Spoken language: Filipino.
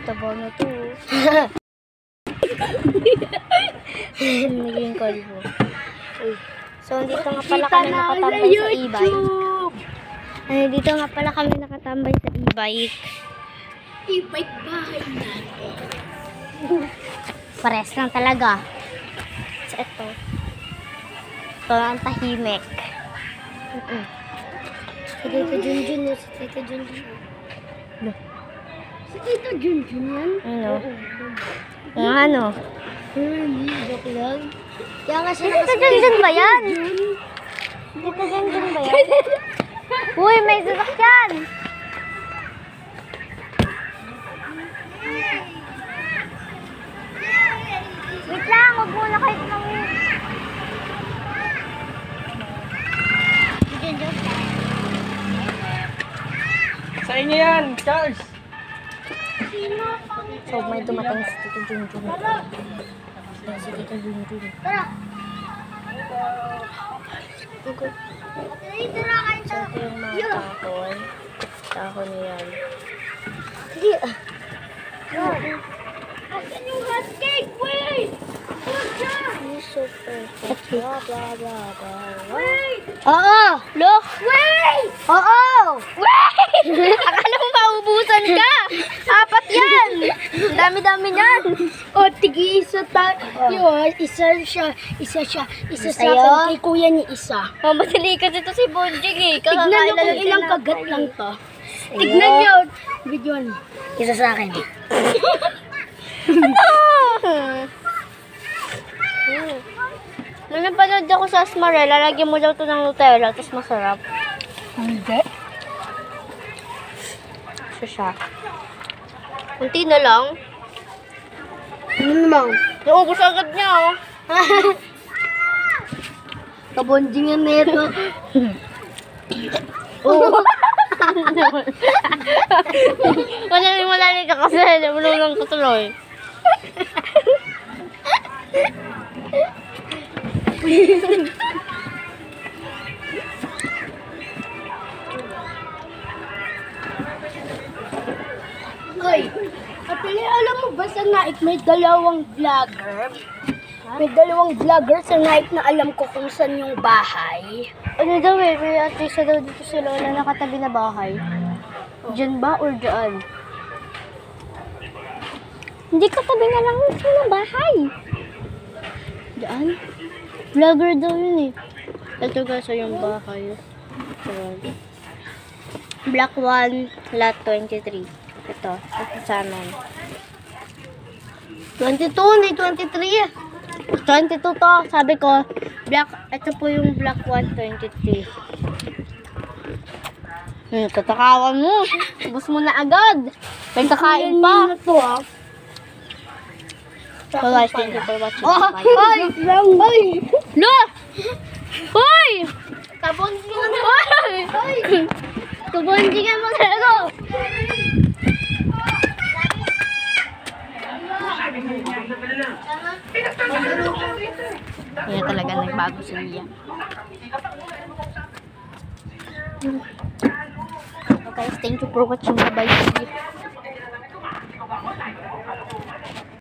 Tabaw na to. Naging kalbo. So, dito nga pala kami nakatambay sa e-bike. Dito nga pala kami nakatambay sa e-bike. E-bike bahay natin. Pares lang talaga. So, ito. Ito ang tahimik. Si Tita Junjun na, si Tita Junjun. Si Tita Junjun yan? Ano? Ang ano? Hindi, joke lang. Kaya nga siya Tita Junjun ba yan? Tita Junjun ba yan? Uy, may sasakyan! Wait lang, huwag muna kayo tumangin. Sa inyo yan, Charles. So, may dumating si Tita Junjun. Si Tita Junjun. Tara! Okay. Tara kayo So, ito yung mga takon. Takon niyan. Sige. Asan yung hot cake? Wait! Super. Blah, blah, blah, blah. Wait! Oo! Look! Wait! Oo! Wait! Akala mo maubusan ka! Apat yan! Ang dami-dami yan! O, tigi-isa tayo. Isa sa Sa'yo? akin kay kuya ni isa. Mamadali kasi ito si Bonjing eh. Tignan nyo kung ilang kagat lang to. Tignan nyo. Video niyo. Isa sa akin. Nung napanood ako sa Asmarel, lalagyan mo daw ito ng Nutella, tapos masarap. Hindi. So siya. Kunti na lang. Ano naman? Naubos agad niya oh. Kabondingan na ito. Malali ka kasi, nabulungan ko tuloy. Hoy, Atili, alam mo ba sa Naik may dalawang vlogger? May dalawang vlogger sa Naik na alam ko kung saan yung bahay. Ano daw eh, may artista daw dito si Lola nakatabi na bahay. Diyan ba or diyan? Hindi katabi na lang ito na bahay. Diyan? Vlogger daw yun eh. Ito kasi yung bahay. Ayan. Block 1, lot 23. Ito sa amin. 22, hindi 23. 22 to, sabi ko, ito po yung block 123. Tatakawan mo. Ubus mo na agad. May kakain pa. Ito ah. So guys, thank you for watching. Oh, Bye. hoy! Hoy! Lo! Hoy! Kabondingan mo! Hoy! Kabondingan mo talaga. Yan talaga nagbago si Lia. Okay, thank you for watching. Bye-bye.